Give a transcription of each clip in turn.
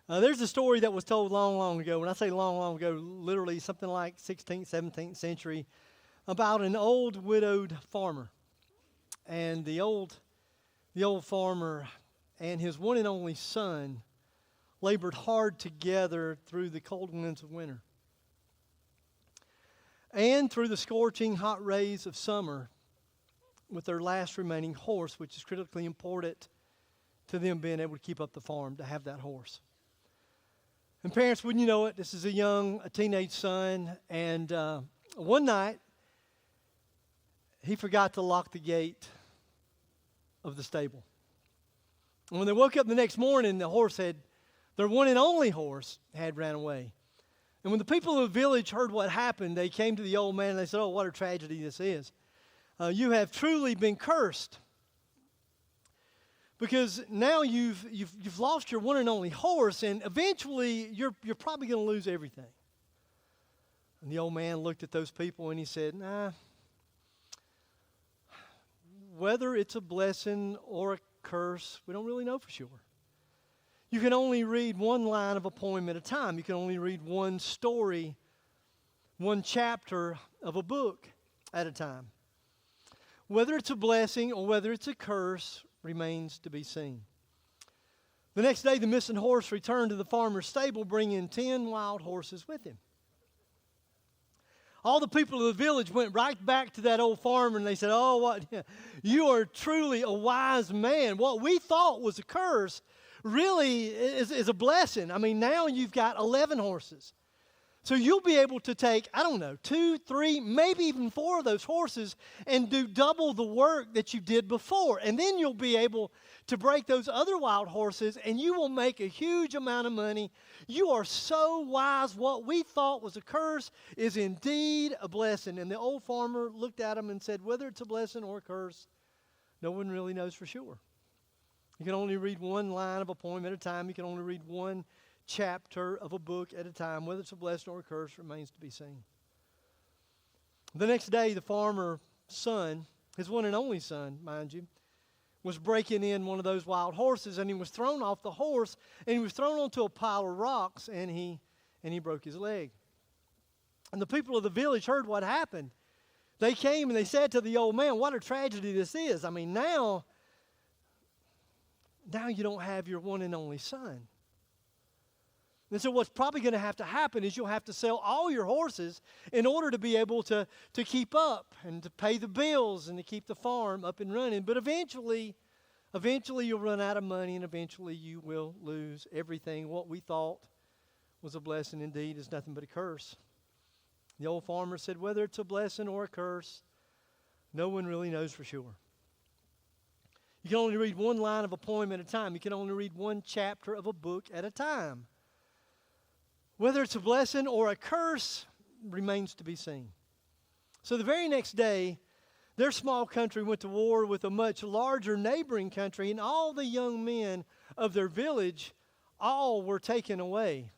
There's a story that was told long, long ago. When I say long, long ago, literally something like 16th, 17th century, about an old widowed farmer. And the old farmer and his one and only son labored hard together through the cold winds of winter and through the scorching hot rays of summer with their last remaining horse, which is critically important to them being able to keep up the farm, to have that horse. And parents, wouldn't you know it, this is a teenage son, and one night he forgot to lock the gate of the stable. And when they woke up the next morning, their one and only horse had ran away. And when the people of the village heard what happened, they came to the old man and they said, "Oh, what a tragedy this is. You have truly been cursed, because now you've lost your one and only horse, and eventually you're probably going to lose everything." And the old man looked at those people and he said, "Nah, whether it's a blessing or a curse, we don't really know for sure. You can only read one line of a poem at a time. You can only read one story, one chapter of a book at a time. Whether it's a blessing or whether it's a curse remains to be seen." The next day, the missing horse returned to the farmer's stable, bringing 10 wild horses with him. All the people of the village went right back to that old farmer and they said, "Oh, what? You are truly a wise man. What we thought was a curse really is a blessing. I mean, now you've got 11 horses. So you'll be able to take, 2, 3, maybe even 4 of those horses and do double the work that you did before. And then you'll be able to break those other wild horses and you will make a huge amount of money. You are so wise. What we thought was a curse is indeed a blessing." And the old farmer looked at him and said, "Whether it's a blessing or a curse, no one really knows for sure. You can only read one line of a poem at a time. You can only read one chapter of a book at a time. Whether it's a blessing or a curse remains to be seen." The next day, the farmer's son, his one and only son, mind you, was breaking in one of those wild horses, and he was thrown off the horse, and he was thrown onto a pile of rocks, and he broke his leg. And the people of the village heard what happened. They came and they said to the old man, "What a tragedy this is. I mean, now you don't have your one and only son." And so what's probably going to happen is you'll have to sell all your horses in order to be able to keep up and to pay the bills and to keep the farm up and running. But eventually you'll run out of money, and eventually you will lose everything. What we thought was a blessing indeed is nothing but a curse. The old farmer said, "Whether it's a blessing or a curse, no one really knows for sure. You can only read one line of a poem at a time. You can only read one chapter of a book at a time. Whether it's a blessing or a curse remains to be seen." So the very next day, their small country went to war with a much larger neighboring country, and all the young men of their village all were taken away.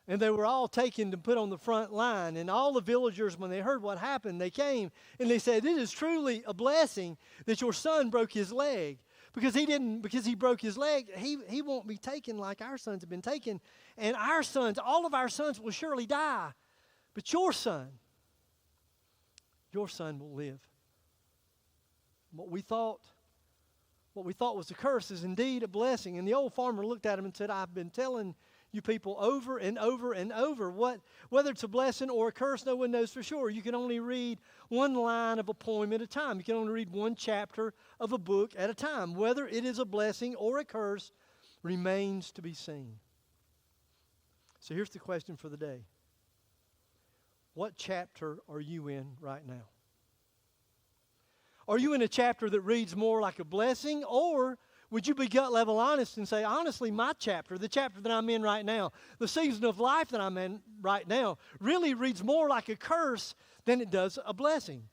And they were all taken to put on the front line. And all the villagers, when they heard what happened, they came and they said, "It is truly a blessing that your son broke his leg. Because he broke his leg, he won't be taken like our sons have been taken. And all of our sons will surely die. But your son will live." What we thought was a curse is indeed a blessing. And the old farmer looked at him and said, "I've been telling you people over and over and over, whether it's a blessing or a curse, no one knows for sure. You can only read one line of a poem at a time. You can only read one chapter of a book at a time. Whether it is a blessing or a curse remains to be seen." So here's the question for the day. What chapter are you in right now? Are you in a chapter that reads more like a blessing, or would you be gut level honest and say, honestly, my chapter, the chapter that I'm in right now, the season of life that I'm in right now, really reads more like a curse than it does a blessing?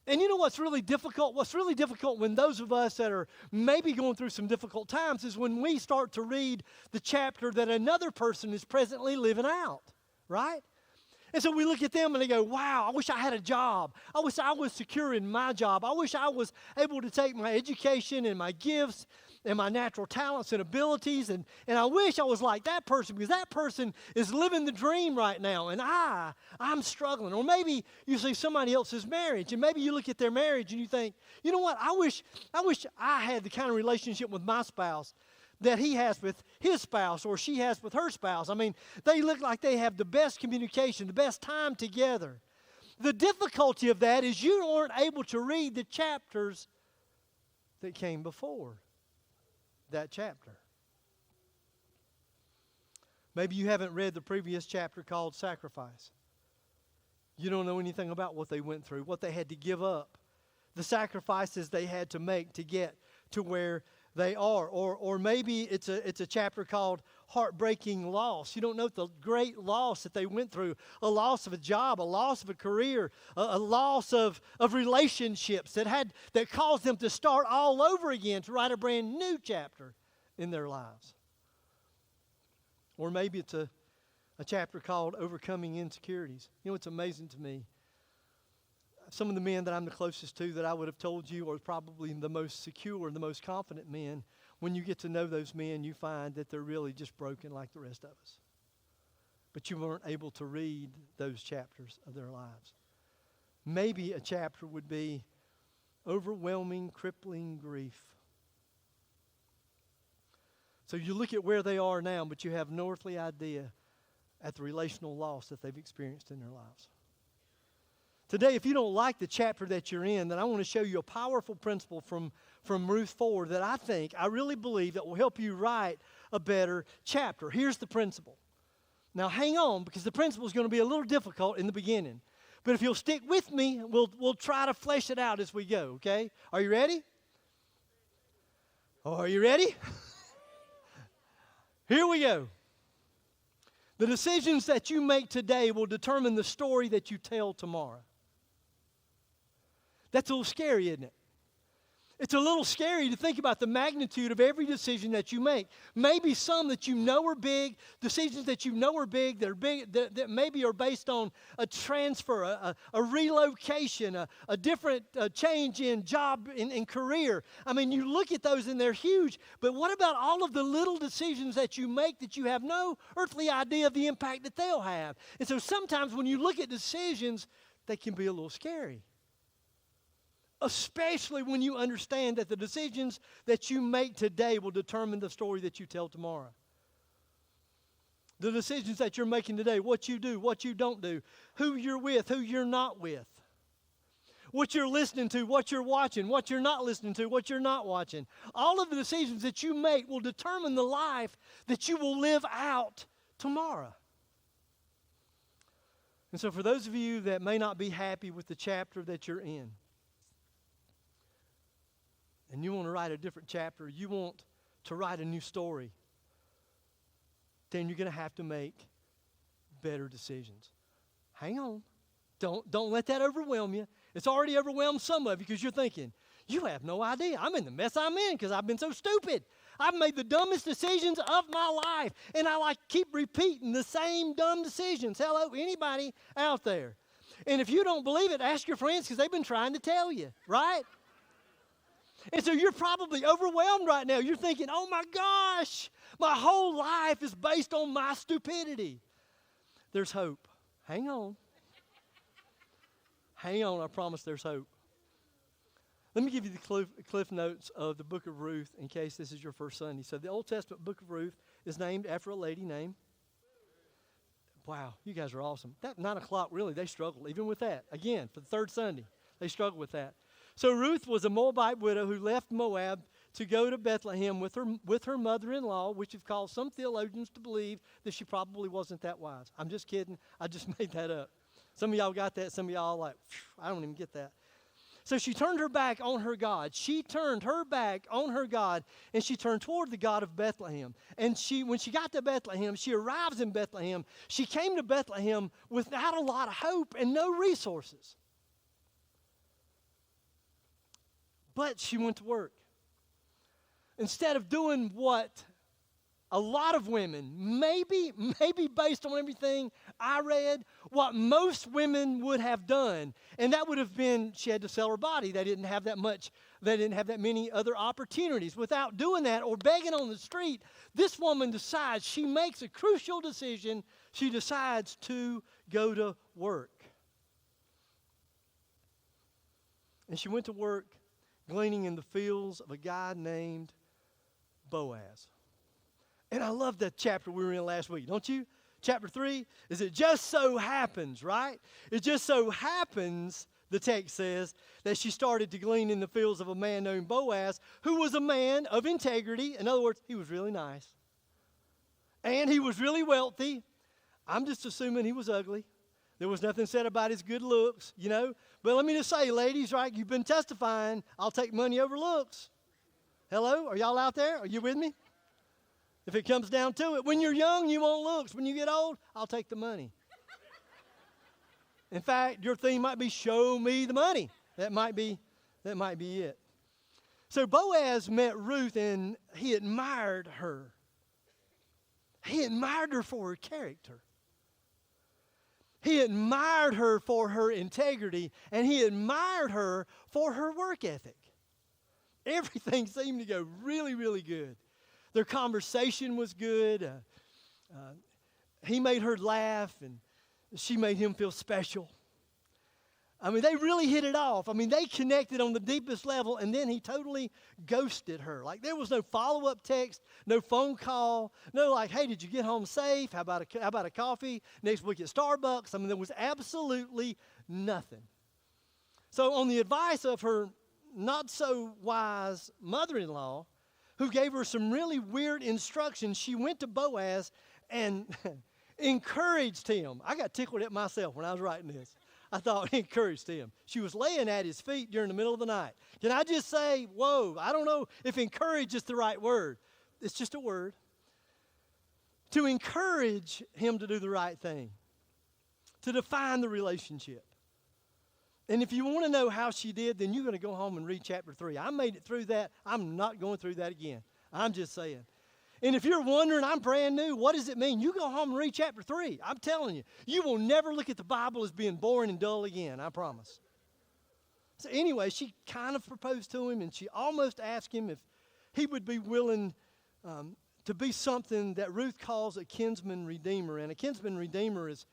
And you know what's really difficult? What's really difficult when those of us that are maybe going through some difficult times is when we start to read the chapter that another person is presently living out, right? And so we look at them and they go, "Wow, I wish I had a job. I wish I was secure in my job. I wish I was able to take my education and my gifts and my natural talents and abilities. And I wish I was like that person, because that person is living the dream right now. And I'm struggling. Or maybe you see somebody else's marriage, and maybe you look at their marriage and you think, you know what, I wish I had the kind of relationship with my spouse that he has with his spouse or she has with her spouse. I mean, they look like they have the best communication, the best time together. The difficulty of that is you aren't able to read the chapters that came before that chapter. Maybe you haven't read the previous chapter called Sacrifice. You don't know anything about what they went through, what they had to give up, the sacrifices they had to make to get to where they are. Or maybe it's a chapter called Heartbreaking Loss. You don't know the great loss that they went through, a loss of a job, a loss of a career, a loss of relationships that caused them to start all over again, to write a brand new chapter in their lives. Or maybe it's a chapter called Overcoming Insecurities. You know, it's amazing to me. Some of the men that I'm the closest to that I would have told you are probably the most secure and the most confident men. When you get to know those men, you find that they're really just broken like the rest of us. But you weren't able to read those chapters of their lives. Maybe a chapter would be overwhelming, crippling grief. So you look at where they are now, but you have no earthly idea at the relational loss that they've experienced in their lives. Today, if you don't like the chapter that you're in, then I want to show you a powerful principle from Ruth 4 that I really believe that will help you write a better chapter. Here's the principle. Now hang on, because the principle is going to be a little difficult in the beginning. But if you'll stick with me, we'll try to flesh it out as we go, okay? Are you ready? Are you ready? Here we go. The decisions that you make today will determine the story that you tell tomorrow. That's a little scary, isn't it? It's a little scary to think about the magnitude of every decision that you make. Maybe some that you know are big, decisions that you know are big, that maybe are based on a transfer, a relocation, a different change in job, in career. I mean, you look at those and they're huge, but what about all of the little decisions that you make that you have no earthly idea of the impact that they'll have? And so sometimes when you look at decisions, they can be a little scary. Especially when you understand that the decisions that you make today will determine the story that you tell tomorrow. The decisions that you're making today, what you do, what you don't do, who you're with, who you're not with, what you're listening to, what you're watching, what you're not listening to, what you're not watching. All of the decisions that you make will determine the life that you will live out tomorrow. And so for those of you that may not be happy with the chapter that you're in, and you want to write a different chapter, you want to write a new story, then you're going to have to make better decisions. Hang on. Don't let that overwhelm you. It's already overwhelmed some of you because you're thinking, you have no idea. I'm in the mess I'm in because I've been so stupid. I've made the dumbest decisions of my life, and I keep repeating the same dumb decisions. Hello, anybody out there? And if you don't believe it, ask your friends because they've been trying to tell you, right? And so you're probably overwhelmed right now. You're thinking, oh my gosh, my whole life is based on my stupidity. There's hope. Hang on. Hang on, I promise there's hope. Let me give you the cliff notes of the book of Ruth in case this is your first Sunday. So the Old Testament book of Ruth is named after a lady named. Wow, you guys are awesome. That 9 o'clock, really, they struggled even with that. Again, for the third Sunday, they struggled with that. So Ruth was a Moabite widow who left Moab to go to Bethlehem with her mother-in-law, which have caused some theologians to believe that she probably wasn't that wise. I'm just kidding. I just made that up. Some of y'all got that. Some of y'all like, I don't even get that. So she turned her back on her God. She turned her back on her God, and she turned toward the God of Bethlehem. And when she got to Bethlehem, she arrives in Bethlehem. She came to Bethlehem without a lot of hope and no resources. But she went to work. Instead of doing what a lot of women, maybe based on everything I read, what most women would have done, and that would have been she had to sell her body. They didn't have that many other opportunities. Without doing that or begging on the street, this woman decides, she makes a crucial decision. She decides to go to work. And she went to work gleaning in the fields of a guy named Boaz. And I love that chapter we were in last week, don't you? Chapter 3 is it just so happens, right? It just so happens, the text says, that she started to glean in the fields of a man named Boaz, who was a man of integrity. In other words, he was really nice. And he was really wealthy. I'm just assuming he was ugly. There was nothing said about his good looks, you know. But let me just say, ladies, right, you've been testifying, I'll take money over looks. Hello? Are y'all out there? Are you with me? If it comes down to it, when you're young, you want looks. When you get old, I'll take the money. In fact, your theme might be show me the money. That might be it. So Boaz met Ruth and he admired her. He admired her for her character. He admired her for her integrity, and he admired her for her work ethic. Everything seemed to go really, really good. Their conversation was good. He made her laugh, and she made him feel special. I mean, they really hit it off. I mean, they connected on the deepest level, and then he totally ghosted her. Like, there was no follow-up text, no phone call, no like, hey, did you get home safe? How about a coffee next week at Starbucks? I mean, there was absolutely nothing. So on the advice of her not-so-wise mother-in-law, who gave her some really weird instructions, she went to Boaz and encouraged him. I got tickled at myself when I was writing this. I thought encouraged him. She was laying at his feet during the middle of the night. Can I just say, whoa, I don't know if encourage is the right word. It's just a word. To encourage him to do the right thing. To define the relationship. And if you want to know how she did, then you're going to go home and read chapter 3. I made it through that. I'm not going through that again. I'm just saying. And if you're wondering, I'm brand new, what does it mean? You go home and read chapter 3. I'm telling you, you will never look at the Bible as being boring and dull again, I promise. So anyway, she kind of proposed to him, and she almost asked him if he would be willing to be something that Ruth calls a kinsman redeemer. And a kinsman redeemer is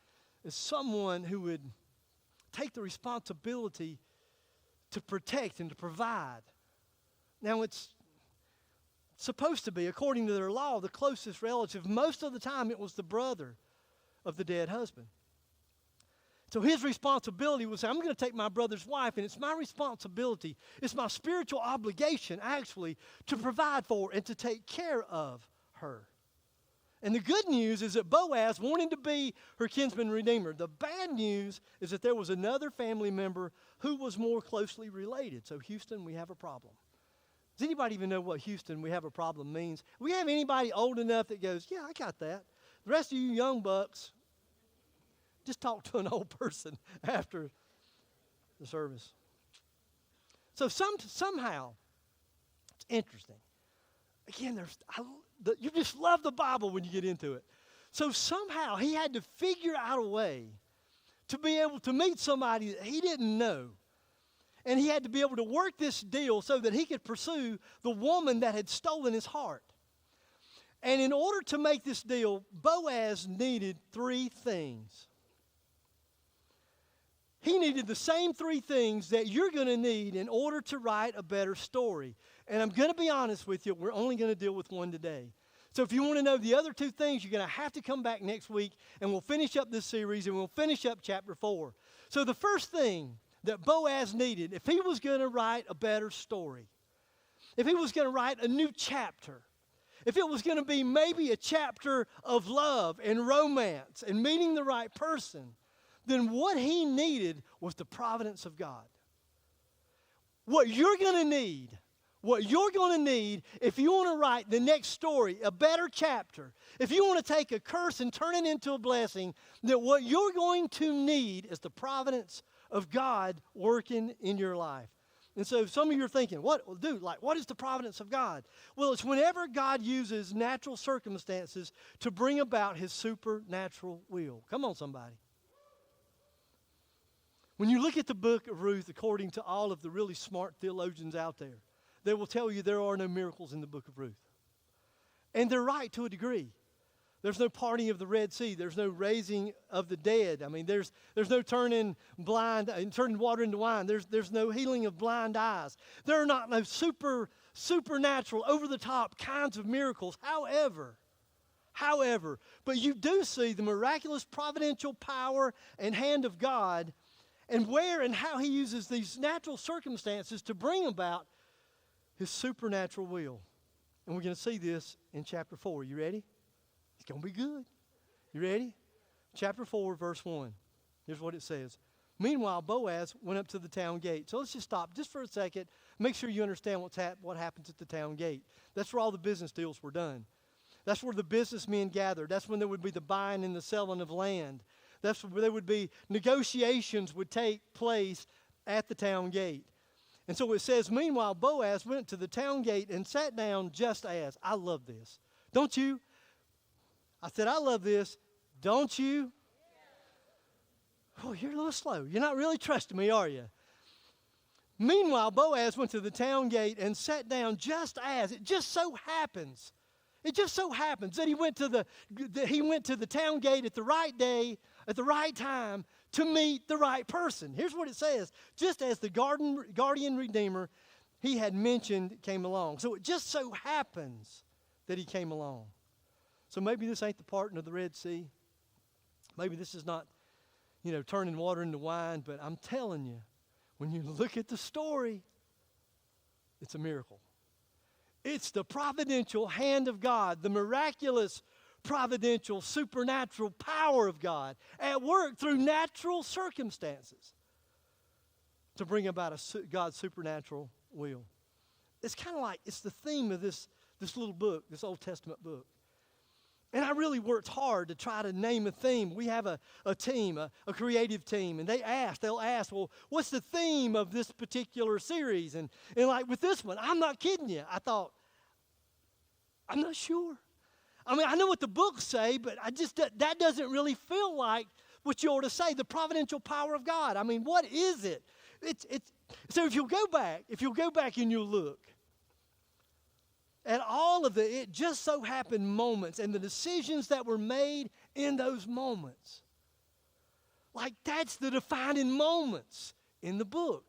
someone who would take the responsibility to protect and to provide. Now, it's supposed to be, according to their law, the closest relative. Most of the time, it was the brother of the dead husband. So his responsibility was, I'm going to take my brother's wife, and it's my responsibility, it's my spiritual obligation, actually, to provide for and to take care of her. And the good news is that Boaz wanted to be her kinsman redeemer. The bad news is that there was another family member who was more closely related. So Houston, we have a problem. Does anybody even know what Houston, we have a problem means? We have anybody old enough that goes, yeah, I got that. The rest of you young bucks, just talk to an old person after the service. So somehow, it's interesting. Again, you just love the Bible when you get into it. So somehow he had to figure out a way to be able to meet somebody that he didn't know. And he had to be able to work this deal so that he could pursue the woman that had stolen his heart. And in order to make this deal, Boaz needed 3 things. He needed the same 3 things that you're going to need in order to write a better story. And I'm going to be honest with you, we're only going to deal with one today. So if you want to know the other 2 things, you're going to have to come back next week, and we'll finish up this series, and we'll finish up chapter 4. So the first thing that Boaz needed, if he was going to write a better story, if he was going to write a new chapter, if it was going to be maybe a chapter of love and romance and meeting the right person, then what he needed was the providence of God. What you're going to need if you want to write the next story, a better chapter, if you want to take a curse and turn it into a blessing, that what you're going to need is the providence of God working in your life. And so some of you are thinking, what is the providence of God? Well, it's whenever God uses natural circumstances to bring about his supernatural will. Come on, somebody. When you look at the book of Ruth, according to all of the really smart theologians out there, they will tell you there are no miracles in the book of Ruth. And they're right to a degree. There's no parting of the Red Sea. There's no raising of the dead. I mean, there's no turning water into wine. There's no healing of blind eyes. There are not no supernatural, over-the-top kinds of miracles. However, but you do see the miraculous providential power and hand of God, and where and how he uses these natural circumstances to bring about his supernatural will. And we're going to see this in chapter 4. You ready? It's going to be good. You ready? Chapter 4, verse 1. Here's what it says. Meanwhile, Boaz went up to the town gate. So let's just stop just for a second. Make sure you understand what happens at the town gate. That's where all the business deals were done. That's where the businessmen gathered. That's when there would be the buying and the selling of land. That's where there would be negotiations would take place at the town gate. And so it says, meanwhile, Boaz went to the town gate and sat down just as. I love this. Don't you? I said, I love this. Don't you? Oh, you're a little slow. You're not really trusting me, are you? Meanwhile, Boaz went to the town gate and sat down just as. It just so happens. It just so happens that he went to the town gate at the right day, at the right time, to meet the right person. Here's what it says. Just as the guardian redeemer he had mentioned came along. So it just so happens that he came along. So maybe this ain't the parting of the Red Sea. Maybe this is not, turning water into wine. But I'm telling you, when you look at the story, it's a miracle. It's the providential hand of God, the miraculous, providential, supernatural power of God at work through natural circumstances to bring about God's supernatural will. It's kind of like, it's the theme of this little book, this Old Testament book. And I really worked hard to try to name a theme. We have a team, a creative team, and they'll ask, well, what's the theme of this particular series? And like with this one, I'm not kidding you. I thought, I'm not sure. I mean, I know what the books say, but that doesn't really feel like what you ought to say, the providential power of God. I mean, what is it? So if you'll go back and you'll look at all of it just so happened moments and the decisions that were made in those moments. Like that's the defining moments in the book.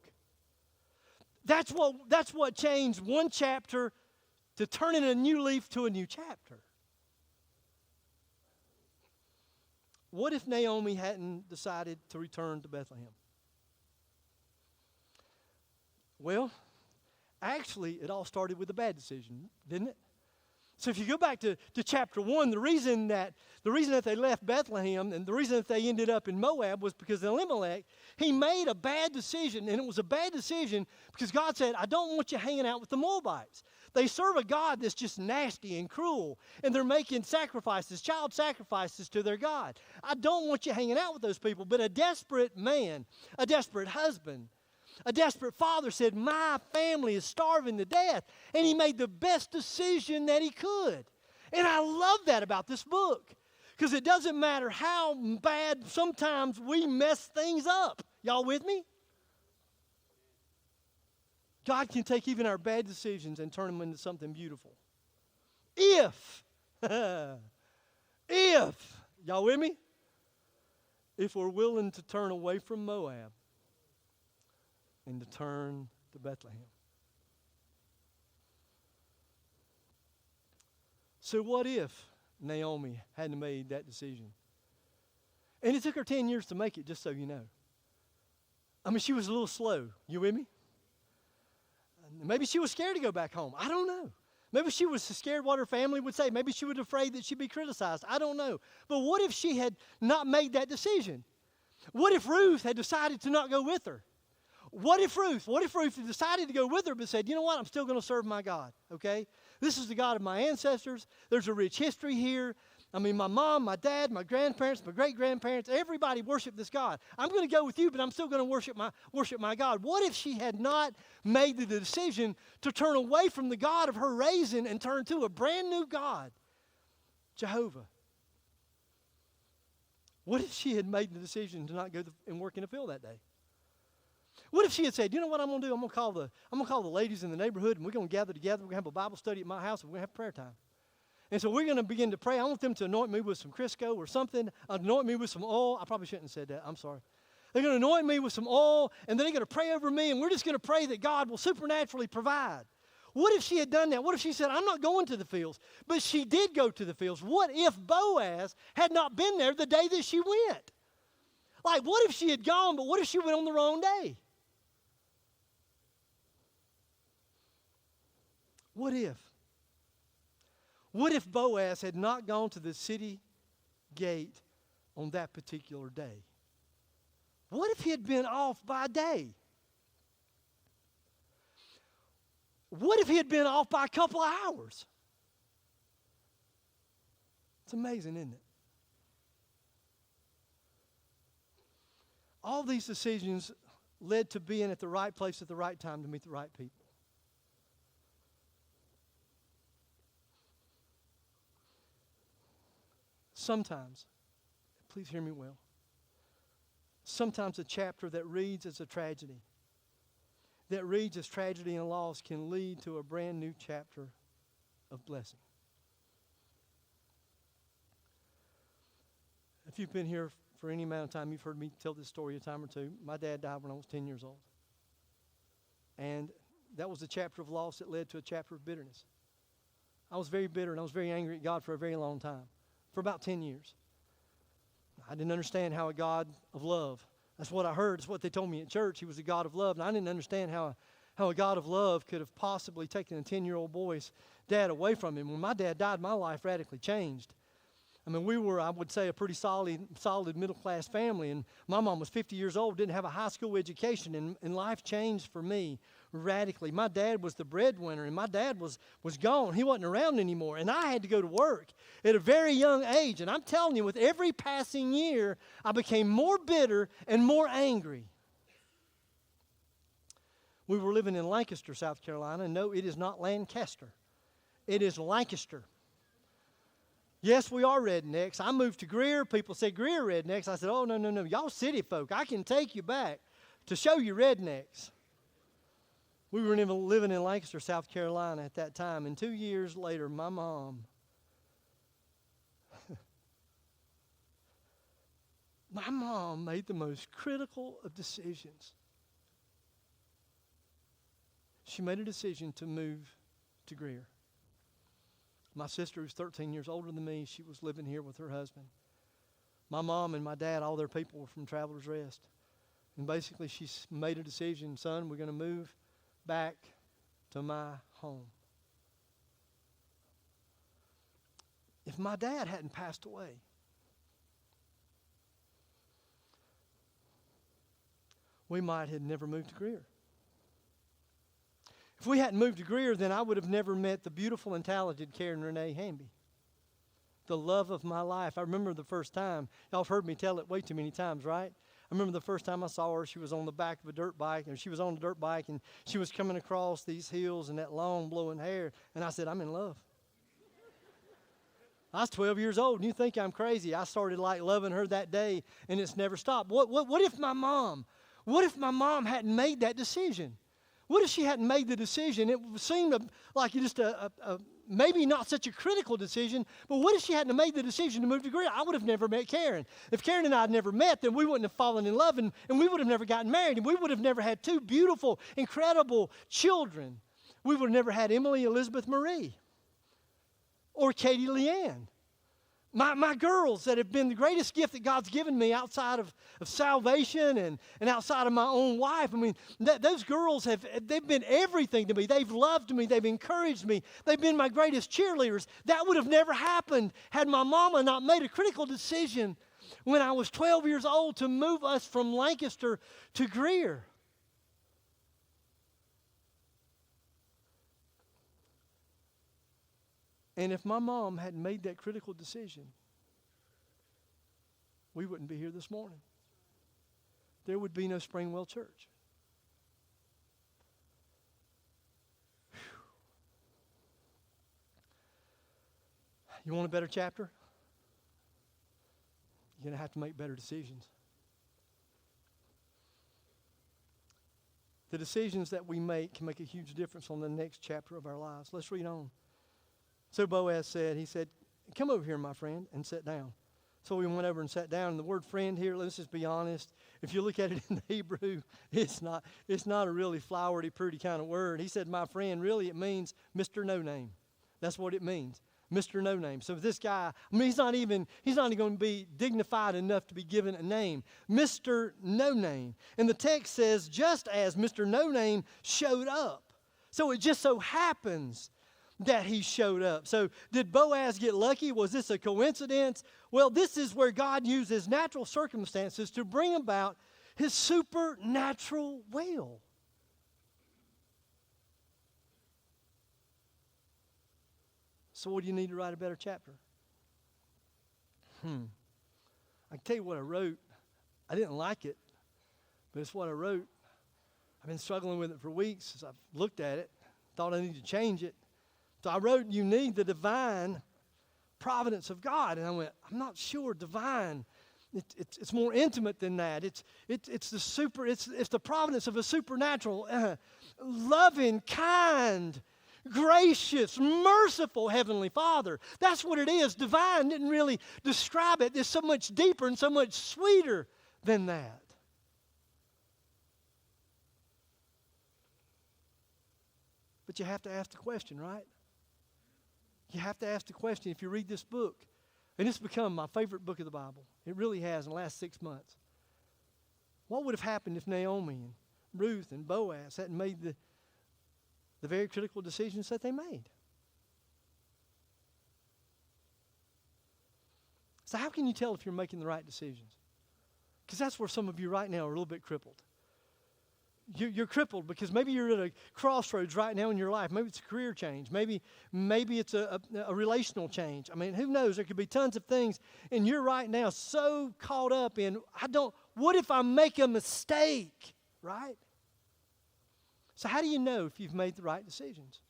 That's what changed one chapter to turning a new leaf to a new chapter. What if Naomi hadn't decided to return to Bethlehem? Well, actually, it all started with a bad decision, didn't it? So if you go back to chapter 1, the reason that they left Bethlehem and the reason that they ended up in Moab was because Elimelech, he made a bad decision. And it was a bad decision because God said, I don't want you hanging out with the Moabites. They serve a God that's just nasty and cruel. And they're making sacrifices, child sacrifices to their God. I don't want you hanging out with those people. But a desperate man, a desperate husband, a desperate father said, my family is starving to death. And he made the best decision that he could. And I love that about this book. Because it doesn't matter how bad sometimes we mess things up. Y'all with me? God can take even our bad decisions and turn them into something beautiful. If, y'all with me? If we're willing to turn away from Moab and to turn to Bethlehem. So what if Naomi hadn't made that decision? And it took her 10 years to make it, just so you know. I mean, she was a little slow. You with me? Maybe she was scared to go back home. I don't know. Maybe she was scared what her family would say. Maybe she was afraid that she'd be criticized. I don't know. But what if she had not made that decision? What if Ruth had decided to not go with her? What if Ruth had decided to go with her but said, you know what, I'm still going to serve my God, okay? This is the God of my ancestors. There's a rich history here. I mean, my mom, my dad, my grandparents, my great-grandparents, everybody worshiped this God. I'm going to go with you, but I'm still going to worship my God. What if she had not made the decision to turn away from the God of her raising and turn to a brand new God, Jehovah? What if she had made the decision to not go and work in the field that day? What if she had said, you know what I'm going to do? I'm going to call the ladies in the neighborhood, and we're going to gather together. We're going to have a Bible study at my house, and we're going to have prayer time. And so we're going to begin to pray. I want them to anoint me with some Crisco or something, anoint me with some oil. I probably shouldn't have said that. I'm sorry. They're going to anoint me with some oil, and then they're going to pray over me, and we're just going to pray that God will supernaturally provide. What if she had done that? What if she said, I'm not going to the fields? But she did go to the fields. What if Boaz had not been there the day that she went? Like, what if she had gone, but what if she went on the wrong day? What if? What if Boaz had not gone to the city gate on that particular day? What if he had been off by day? What if he had been off by a couple of hours? It's amazing, isn't it? All these decisions led to being at the right place at the right time to meet the right people. Sometimes, please hear me well, sometimes a chapter that reads as a tragedy, that reads as tragedy and loss, can lead to a brand new chapter of blessing. If you've been here for any amount of time, you've heard me tell this story a time or two. My dad died when I was 10 years old. And that was a chapter of loss that led to a chapter of bitterness. I was very bitter and I was very angry at God for a very long time. For about 10 years. I didn't understand how a God of love, that's what I heard, it's what they told me at church, he was a God of love, and I didn't understand how a God of love could have possibly taken a 10-year-old boy's dad away from him. When my dad died, my life radically changed. I mean, we were, I would say, a pretty solid middle-class family, and my mom was 50 years old, didn't have a high school education, and life changed for me radically. My dad was the breadwinner, and my dad was gone. He wasn't around anymore, and I had to go to work at a very young age, and I'm telling you, with every passing year, I became more bitter and more angry. We were living in Lancaster, South Carolina, and no, it is not Lancaster. It is Lancaster. Yes, we are rednecks. I moved to Greer. People say, Greer rednecks. I said, oh, no. Y'all city folk. I can take you back to show you rednecks. We were living in Lancaster, South Carolina at that time. And 2 years later, my mom, made the most critical of decisions. She made a decision to move to Greer. My sister, who's 13 years older than me, she was living here with her husband. My mom and my dad, all their people were from Travelers Rest. And basically she made a decision, son, we're going to move back to my home. If my dad hadn't passed away, we might have never moved to Greer. If we hadn't moved to Greer, then I would have never met the beautiful and talented Karen Renee Hamby, the love of my life. I remember the first time. Y'all have heard me tell it way too many times, right? I remember the first time I saw her, she was on the back of a dirt bike, and she was on a dirt bike, and she was coming across these hills and that long blowing hair, and I said, I'm in love. I was 12 years old, and you think I'm crazy. I started loving her that day, and it's never stopped. What if my mom hadn't made that decision? What if she hadn't made the decision? It seemed like just a maybe not such a critical decision, but what if she hadn't made the decision to move to Greer? I would have never met Karen. If Karen and I had never met, then we wouldn't have fallen in love, and we would have never gotten married, and we would have never had two beautiful, incredible children. We would have never had Emily Elizabeth Marie or Katie Leanne. My girls that have been the greatest gift that God's given me outside of salvation and outside of my own wife. I mean, those girls they've been everything to me. They've loved me. They've encouraged me. They've been my greatest cheerleaders. That would have never happened had my mama not made a critical decision when I was 12 years old to move us from Lancaster to Greer. And if my mom hadn't made that critical decision, we wouldn't be here this morning. There would be no Springwell Church. Whew. You want a better chapter? You're going to have to make better decisions. The decisions that we make can make a huge difference on the next chapter of our lives. Let's read on. So Boaz said, he said, come over here, my friend, and sit down. So we went over and sat down. And the word friend here, let's just be honest. If you look at it in the Hebrew, it's not a really flowery, pretty kind of word. He said, my friend, really it means Mr. No Name. That's what it means. Mr. No Name. So this guy, I mean, he's not even going to be dignified enough to be given a name. Mr. No Name. And the text says, just as Mr. No Name showed up. So it just so happens that he showed up. So did Boaz get lucky? Was this a coincidence? Well, this is where God uses natural circumstances to bring about his supernatural will. So what do you need to write a better chapter? I can tell you what I wrote. I didn't like it, but it's what I wrote. I've been struggling with it for weeks since I've looked at it. Thought I needed to change it. So I wrote, you need the divine providence of God. And I went, I'm not sure divine. It's more intimate than that. It's the providence of a supernatural, loving, kind, gracious, merciful Heavenly Father. That's what it is. Divine didn't really describe it. It's so much deeper and so much sweeter than that. But you have to ask the question, right? You have to ask the question. If you read this book, and it's become my favorite book of the Bible. It really has in the last 6 months. What would have happened if Naomi and Ruth and Boaz hadn't made the very critical decisions that they made? So how can you tell if you're making the right decisions? Because that's where some of you right now are a little bit crippled. You're crippled because maybe you're at a crossroads right now in your life. Maybe it's a career change. Maybe it's a relational change. I mean, who knows? There could be tons of things. And you're right now so caught up in, what if I make a mistake, right? So how do you know if you've made the right decisions?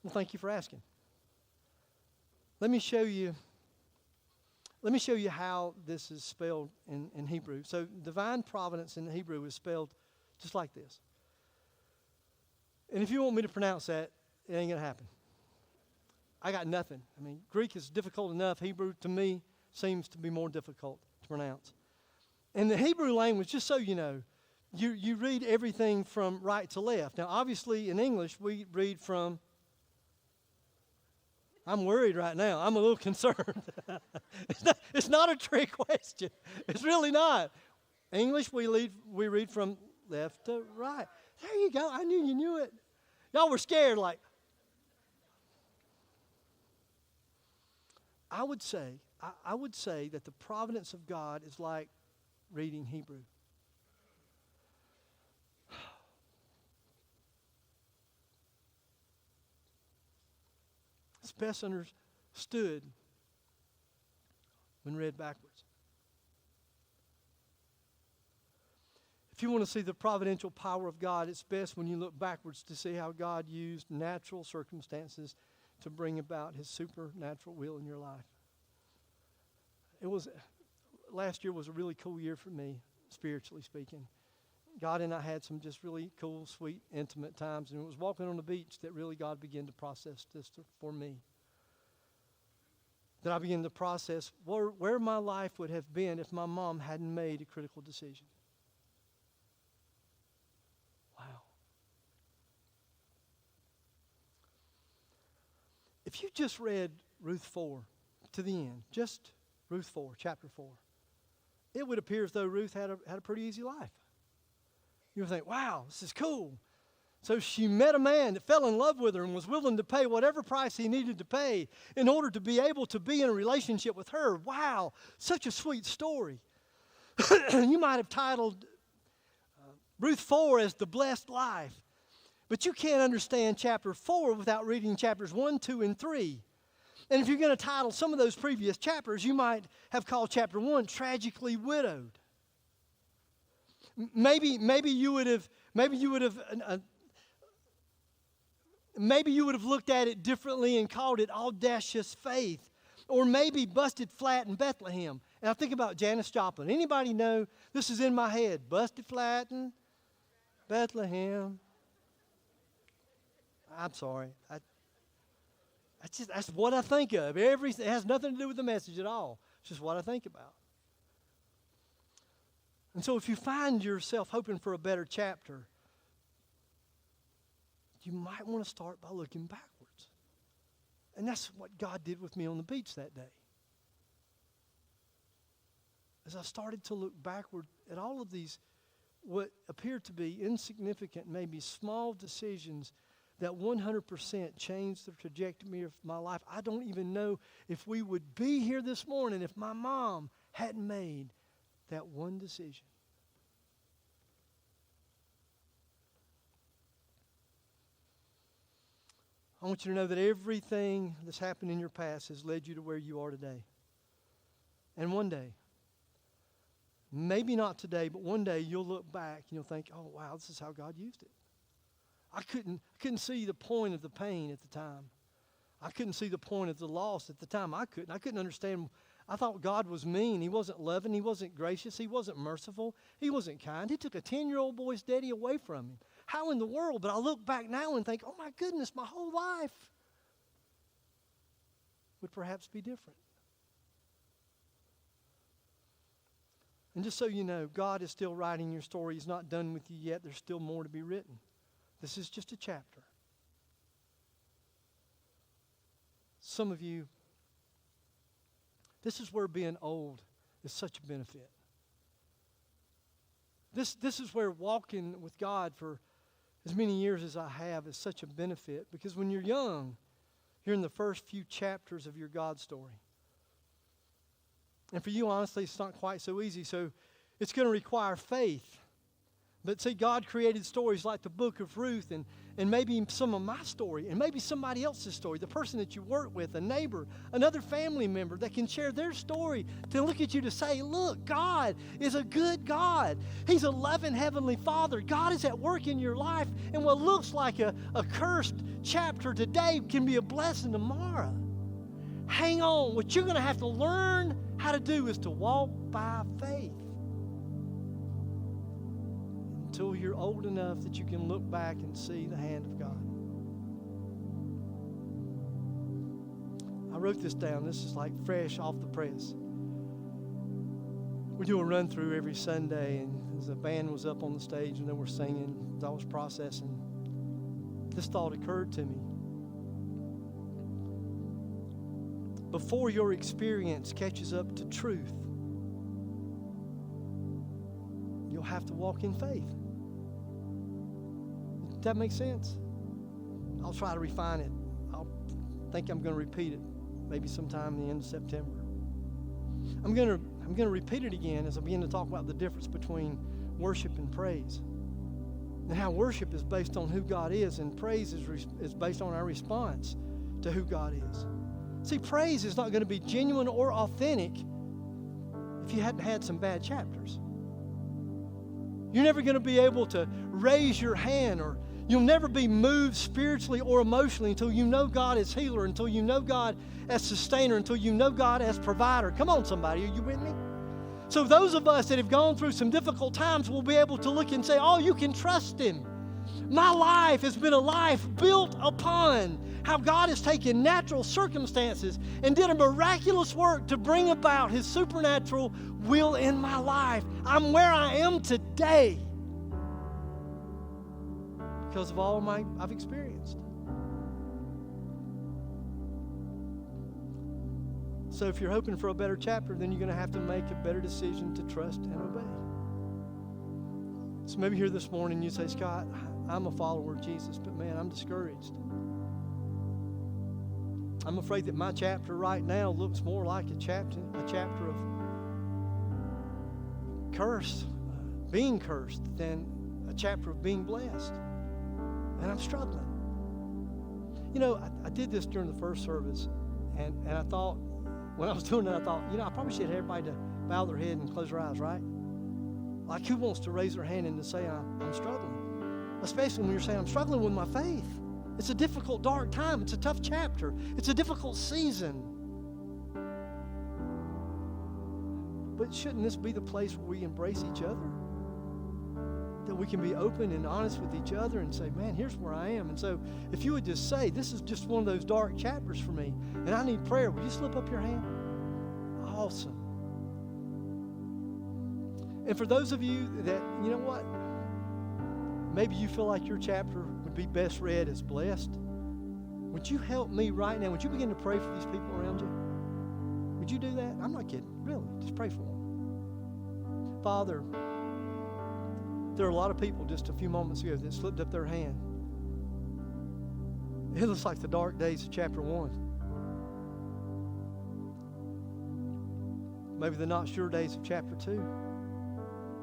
Well, thank you for asking. Let me show you how this is spelled in Hebrew. So divine providence in Hebrew is spelled just like this. And if you want me to pronounce that, it ain't going to happen. I got nothing. I mean, Greek is difficult enough. Hebrew, to me, seems to be more difficult to pronounce. In the Hebrew language, just so you know, you read everything from right to left. Now, obviously, in English, we read from... I'm worried right now. I'm a little concerned. It's not a trick question. It's really not. English, we read from left to right. There you go. I knew you knew it. Y'all were scared like. I would say that the providence of God is like reading Hebrew. It's best understood when read backwards. If you want to see the providential power of God, it's best when you look backwards to see how God used natural circumstances to bring about his supernatural will in your life. Last year was a really cool year for me, spiritually speaking. God and I had some just really cool, sweet, intimate times. And it was walking on the beach that really God began to process this for me. That I began to process where my life would have been if my mom hadn't made a critical decision. Wow. If you just read Ruth 4 to the end, just Ruth 4, chapter 4, it would appear as though Ruth had a pretty easy life. You would think, wow, this is cool. So she met a man that fell in love with her and was willing to pay whatever price he needed to pay in order to be able to be in a relationship with her. Wow, such a sweet story. You might have titled Ruth 4 as The Blessed Life. But you can't understand chapter 4 without reading chapters 1, 2, and 3. And if you're going to title some of those previous chapters, you might have called chapter 1 Tragically Widowed. Maybe you would have looked at it differently and called it Audacious Faith, or maybe Busted Flat in Bethlehem. And I think about Janis Joplin. Anybody know? This is in my head. Busted Flat in Bethlehem. I'm sorry. That's what I think of. It has nothing to do with the message at all. It's just what I think about. And so if you find yourself hoping for a better chapter, you might want to start by looking backwards. And that's what God did with me on the beach that day. As I started to look backward at all of these, what appeared to be insignificant, maybe small decisions that 100% changed the trajectory of my life. I don't even know if we would be here this morning if my mom hadn't made that one decision. I want you to know that everything that's happened in your past has led you to where you are today. And one day, maybe not today, but one day you'll look back and you'll think, oh, wow, this is how God used it. I couldn't see the point of the pain at the time. I couldn't see the point of the loss at the time. I couldn't understand. I thought God was mean. He wasn't loving. He wasn't gracious. He wasn't merciful. He wasn't kind. He took a 10-year-old boy's daddy away from him. How in the world? But I look back now and think, oh my goodness, my whole life would perhaps be different. And just so you know, God is still writing your story. He's not done with you yet. There's still more to be written. This is just a chapter. Some of you, this is where being old is such a benefit. This is where walking with God for as many years as I have is such a benefit, because when you're young, you're in the first few chapters of your God story. And for you, honestly, it's not quite so easy. So it's going to require faith. But see, God created stories like the book of Ruth and maybe some of my story and maybe somebody else's story, the person that you work with, a neighbor, another family member that can share their story to look at you to say, look, God is a good God. He's a loving Heavenly Father. God is at work in your life, and what looks like a cursed chapter today can be a blessing tomorrow. Hang on. What you're going to have to learn how to do is to walk by faith. Until you're old enough that you can look back and see the hand of God. I wrote this down. This is like fresh off the press. We do a run through every Sunday, and as the band was up on the stage and they were singing, as I was processing, this thought occurred to me. Before your experience catches up to truth, you'll have to walk in faith. Does that make sense? I'll try to refine it. I think I'm going to repeat it maybe sometime in the end of September. I'm going to repeat it again as I begin to talk about the difference between worship and praise, and how worship is based on who God is, and praise is based on our response to who God is. See, praise is not going to be genuine or authentic if you hadn't had some bad chapters. You're never going to be able to raise your hand, or you'll never be moved spiritually or emotionally until you know God as healer, until you know God as sustainer, until you know God as provider. Come on, somebody, are you with me? So those of us that have gone through some difficult times will be able to look and say, oh, you can trust Him. My life has been a life built upon how God has taken natural circumstances and did a miraculous work to bring about His supernatural will in my life. I'm where I am today because of all I've experienced. So if you're hoping for a better chapter, then you're going to have to make a better decision to trust and obey. So maybe here this morning you say, Scott, I'm a follower of Jesus, but man, I'm discouraged. I'm afraid that my chapter right now looks more like a chapter of being cursed, than a chapter of being blessed. and I'm struggling. You know, I did this during the first service, and I thought, when I was doing it, I thought, I probably should have everybody to bow their head and close their eyes, right? Like, who wants to raise their hand and to say, I'm struggling? Especially when you're saying, I'm struggling with my faith. It's a difficult, dark time. It's a tough chapter. It's a difficult season. But shouldn't this be the place where we embrace each other? That we can be open and honest with each other and say, man, here's where I am. And so if you would just say, this is just one of those dark chapters for me, and I need prayer, would you slip up your hand? Awesome. And for those of you that, you know what, maybe you feel like your chapter would be best read as blessed, would you help me right now? Would you begin to pray for these people around you? Would you do that? I'm not kidding. Really, just pray for them. Father, there are a lot of people just a few moments ago that slipped up their hand. It looks like the dark days of chapter 1. Maybe the not sure days of chapter 2.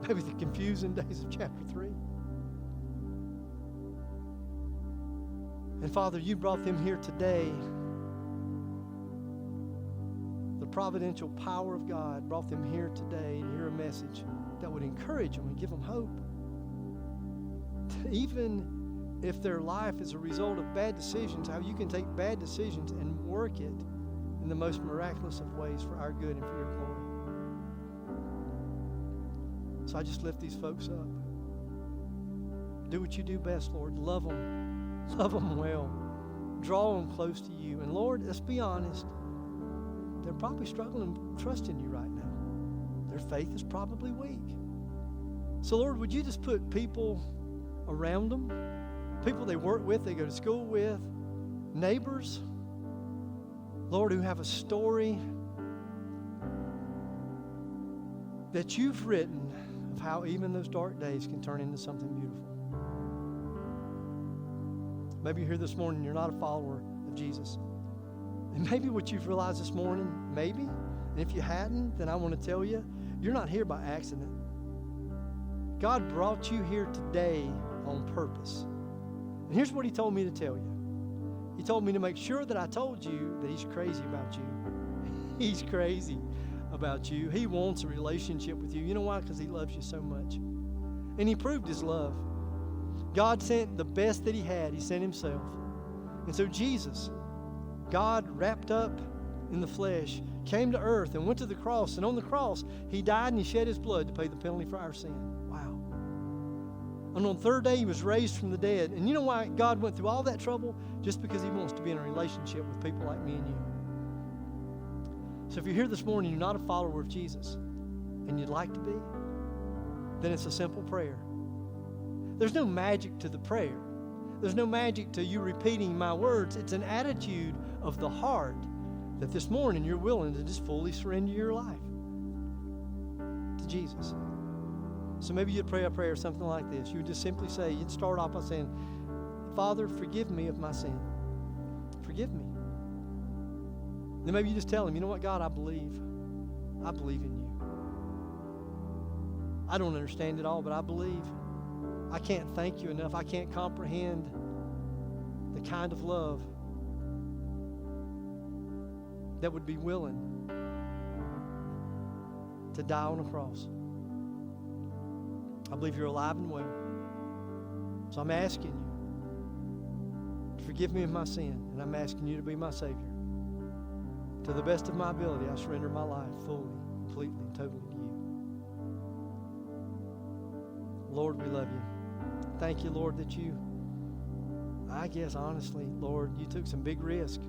Maybe the confusing days of chapter 3. And Father, you brought them here today. The providential power of God brought them here today to hear a message that would encourage them and give them hope. Even if their life is a result of bad decisions, how you can take bad decisions and work it in the most miraculous of ways for our good and for your glory. So I just lift these folks up. Do what you do best, Lord. Love them. Love them well. Draw them close to you. And Lord, let's be honest. They're probably struggling trusting you right now. Their faith is probably weak. So Lord, would you just put people around them, people they work with, they go to school with, neighbors, Lord, who have a story that you've written of how even those dark days can turn into something beautiful. Maybe you're here this morning and you're not a follower of Jesus. And maybe what you've realized this morning, maybe, and if you hadn't, then I want to tell you, you're not here by accident. God brought you here today on purpose. And here's what he told me to tell you. He told me to make sure that I told you that he's crazy about you. He's crazy about you. He wants a relationship with you. You know why? Because he loves you so much. And he proved his love. God sent the best that he had. He sent himself. And so Jesus, God wrapped up in the flesh, came to earth and went to the cross. And on the cross, he died and he shed his blood to pay the penalty for our sin. Wow. And on the third day, he was raised from the dead. And you know why God went through all that trouble? Just because he wants to be in a relationship with people like me and you. So if you're here this morning, you're not a follower of Jesus, and you'd like to be, then it's a simple prayer. There's no magic to the prayer. There's no magic to you repeating my words. It's an attitude of the heart that this morning you're willing to just fully surrender your life to Jesus. So maybe you'd pray a prayer something like this. You would just simply say, you'd start off by saying, Father, forgive me of my sin. Forgive me. Then maybe you just tell him, you know what, God, I believe. I believe in you. I don't understand it all, but I believe. I can't thank you enough. I can't comprehend the kind of love that would be willing to die on a cross. I believe you're alive and well. So I'm asking you to forgive me of my sin, and I'm asking you to be my Savior. To the best of my ability, I surrender my life fully, completely, and totally to you. Lord, we love you. Thank you, Lord, that you, I guess honestly, Lord, you took some big risk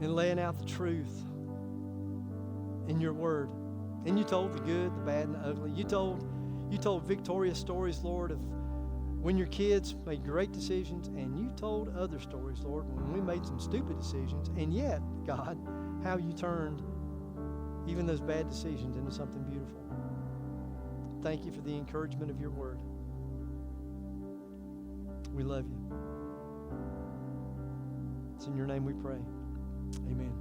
in laying out the truth in your word. And you told the good, the bad, and the ugly. You told victorious stories, Lord, of when your kids made great decisions, and you told other stories, Lord, when we made some stupid decisions, and yet, God, how you turned even those bad decisions into something beautiful. Thank you for the encouragement of your word. We love you. It's in your name we pray. Amen.